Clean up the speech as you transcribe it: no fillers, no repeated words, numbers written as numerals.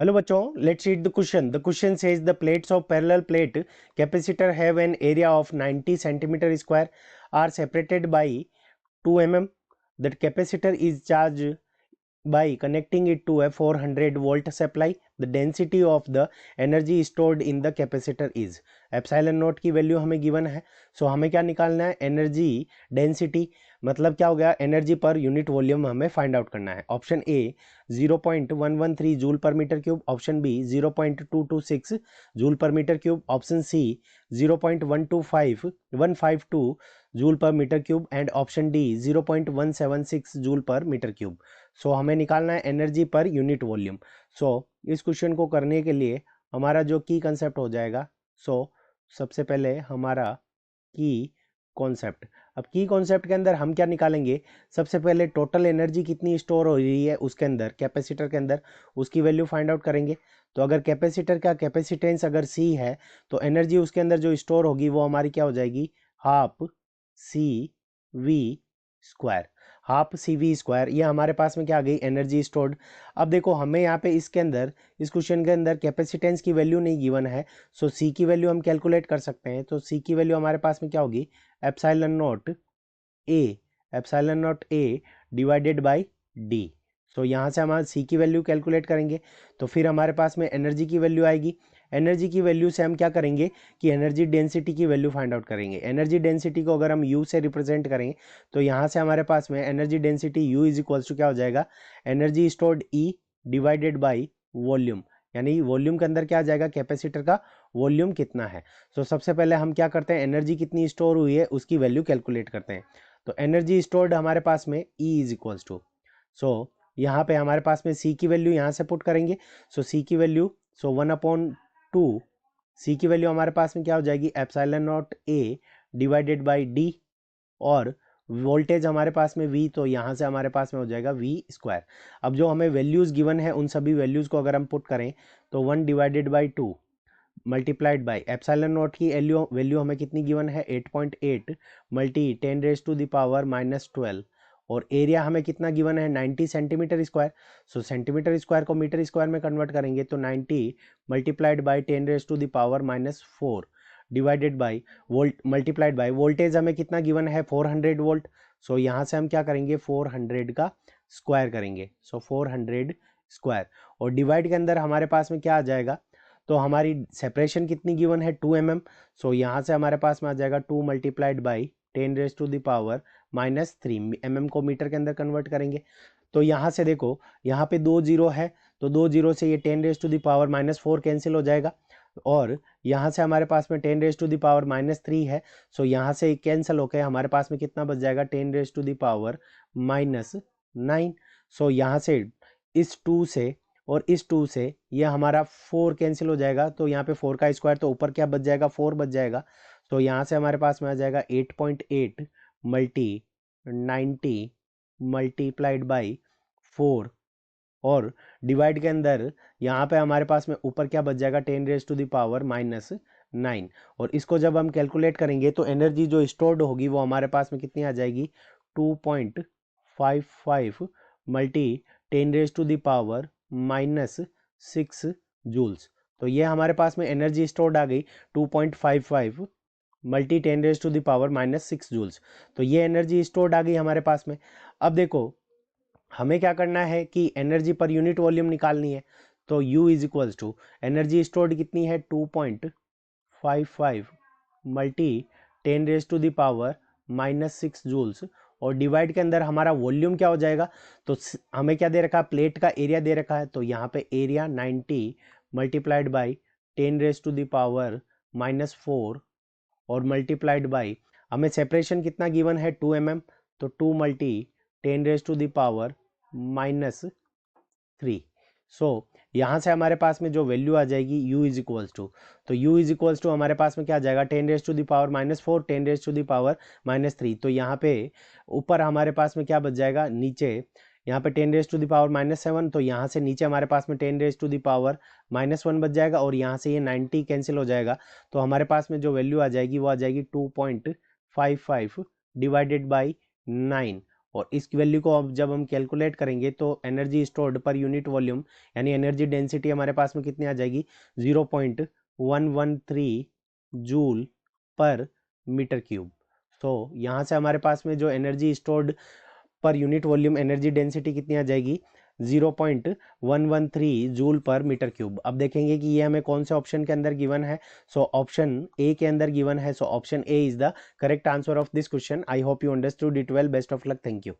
Hello bachon, let's read the question. The question says the plates of parallel plate capacitor have an area of 90 centimeter square are separated by 2 mm. The capacitor is charged by connecting it to a 400 volt supply. The density of the energy stored in the capacitor is epsilon note की value हमें given है. सो हमें क्या निकालना है, energy density, मतलब क्या हो गया, एनर्जी पर यूनिट वॉल्यूम हमें फाइंड आउट करना है. Option A 0.113 joule per metre cube, option B 0.226 joule per metre cube, option C 0.152 joule per metre cube and option D 0.176 joule per metre cube. So हमें निकालना है energy per unit volume. सो इस question को करने के लिए हमारा जो की कंसेप्ट हो जाएगा, सो सबसे पहले हमारा की कॉन्सेप्ट. अब की कॉन्सेप्ट के अंदर हम क्या निकालेंगे, सबसे पहले टोटल एनर्जी कितनी स्टोर हो रही है उसके अंदर, कैपेसिटर के अंदर, उसकी वैल्यू फाइंड आउट करेंगे. तो अगर कैपेसिटर का कैपेसिटेंस अगर सी है तो एनर्जी उसके अंदर जो स्टोर होगी वो हमारी क्या हो जाएगी, half C V square. Half C V square, ये हमारे पास में क्या आ गई, एनर्जी स्टोर्ड. अब देखो हमें यहाँ पे इसके अंदर, इस क्वेश्चन के अंदर कैपेसिटेंस की वैल्यू नहीं गिवन है. सो सी की वैल्यू हम कैलकुलेट कर सकते हैं. तो सी की वैल्यू हमारे पास में क्या होगी, epsilon naught A, epsilon naught A divided by D. So यहाँ से हम सी की वैल्यू कैलकुलेट करेंगे तो फिर हमारे पास में एनर्जी की वैल्यू आएगी. एनर्जी की वैल्यू से हम क्या करेंगे कि एनर्जी डेंसिटी की वैल्यू फाइंड आउट करेंगे. एनर्जी डेंसिटी को अगर हम यू से रिप्रेजेंट करेंगे तो यहाँ से हमारे पास में energy density U is equals to क्या हो जाएगा, energy stored E divided by volume. यानी वॉल्यूम के अंदर क्या आ जाएगा, कैपेसिटर का वॉल्यूम कितना है. सो सबसे पहले हम क्या करते हैं, एनर्जी कितनी स्टोर हुई है उसकी वैल्यू कैलकुलेट करते हैं. तो एनर्जी स्टोर्ड हमारे पास में E इज इक्वल्स टू, सो यहाँ पे हमारे पास में C की वैल्यू यहाँ से पुट करेंगे. सो C की वैल्यू, सो 1/2, C की वैल्यू हमारे पास में क्या हो जाएगी, epsilon not A divided by D. और वोल्टेज हमारे पास में V, तो यहाँ से हमारे पास में हो जाएगा V स्क्वायर. अब जो हमें वैल्यूज़ गिवन है उन सभी वैल्यूज़ को अगर हम पुट करें तो 1 divided by 2 multiplied by epsilon not की वैल्यू हमें कितनी गिवन है, 8.8 मल्टी 10⁻⁻12. और एरिया हमें कितना गिवन है, 90 सेंटीमीटर स्क्वायर. सो सेंटीमीटर स्क्वायर को मीटर स्क्वायर में कन्वर्ट करेंगे तो 90 multiplied by 10⁻⁻4 divided by volt, multiplied by voltage हमें कितना गिवन है, 400 वोल्ट. सो यहाँ से हम क्या करेंगे, 400 का स्क्वायर करेंगे. सो 400 स्क्वायर और डिवाइड के अंदर हमारे पास में क्या आ जाएगा, तो हमारी सेपरेशन कितनी गिवन है, 2 mm. सो यहाँ से हमारे पास में आ जाएगा 2 मल्टीप्लाइड बाई 10⁻⁻³ mm को मीटर के अंदर कन्वर्ट करेंगे. तो यहाँ से देखो यहाँ पे 2 जीरो है तो 2 जीरो से ये 10⁻⁻4 कैंसिल हो जाएगा. और यहाँ से हमारे पास में 10⁻⁻3 है. सो यहाँ से कैंसिल होकर हमारे पास में कितना बच जाएगा, 10⁻⁻9. सो यहाँ से इस 2 से और इस 2 से ये हमारा 4 कैंसिल हो जाएगा. तो यहाँ पे 4 का स्क्वायर, तो ऊपर क्या बच जाएगा, 4 बच जाएगा. तो यहाँ से हमारे पास में आ जाएगा 8.8 मल्टी 90 मल्टीप्लाइड बाई 4. और डिवाइड के अंदर यहाँ पे हमारे पास में ऊपर क्या बच जाएगा, 10⁻⁻9. और इसको जब हम कैलकुलेट करेंगे तो एनर्जी जो स्टोर्ड होगी वो हमारे पास में कितनी आ जाएगी, 2.55 मल्टी 10⁻⁻6 जूल्स. तो ये हमारे पास में एनर्जी स्टोर्ड आ गई 2.55 मल्टी 10⁻⁻6 जूल्स. तो ये एनर्जी स्टोर्ड आ गई हमारे पास में. अब देखो हमें क्या करना है कि एनर्जी पर यूनिट वॉल्यूम निकालनी है. तो U is equals to energy stored कितनी है, 2.55 मल्टी 10⁻⁻6 जूल्स. और डिवाइड के अंदर हमारा वॉल्यूम क्या हो जाएगा, तो हमें क्या दे रखा है, प्लेट का एरिया दे रखा है. तो यहाँ पे एरिया 90 मल्टीप्लाइड बाई 10⁻⁻4 और मल्टीप्लाइड बाई हमें सेपरेशन कितना गिवन है, 2 mm. तो 2 मल्टी 10⁻⁻3. सो यहाँ से हमारे पास में जो वैल्यू आ जाएगी U इज इक्वल्स टू, तो U इज इक्वल्स टू हमारे पास में क्या आ जाएगा, 10⁻⁻4 10⁻⁻3. तो यहाँ पे ऊपर हमारे पास में क्या बच जाएगा, नीचे यहाँ पे 10⁻⁻7. तो यहाँ से नीचे हमारे पास में 10⁻⁻1 बच जाएगा और यहाँ से ये 90 कैंसिल हो जाएगा. तो हमारे पास में जो वैल्यू आ जाएगी वो आ जाएगी 2.55 डिवाइडेड बाई 9. और इस वैल्यू को अब जब हम कैलकुलेट करेंगे तो एनर्जी स्टोर्ड पर यूनिट वॉल्यूम यानी एनर्जी डेंसिटी हमारे पास में कितनी आ जाएगी 0.113 जूल पर मीटर क्यूब। तो यहाँ से हमारे पास में जो एनर्जी स्टोर्ड पर यूनिट वॉल्यूम एनर्जी डेंसिटी कितनी आ जाएगी 0.113 जूल पर मीटर क्यूब। अब देखेंगे कि ये हमें कौन से ऑप्शन के अंदर गिवन है। सो ऑप्शन ए के अंदर गिवन है। So option A is the correct answer of this question. I hope you understood it well. Best of luck. Thank you.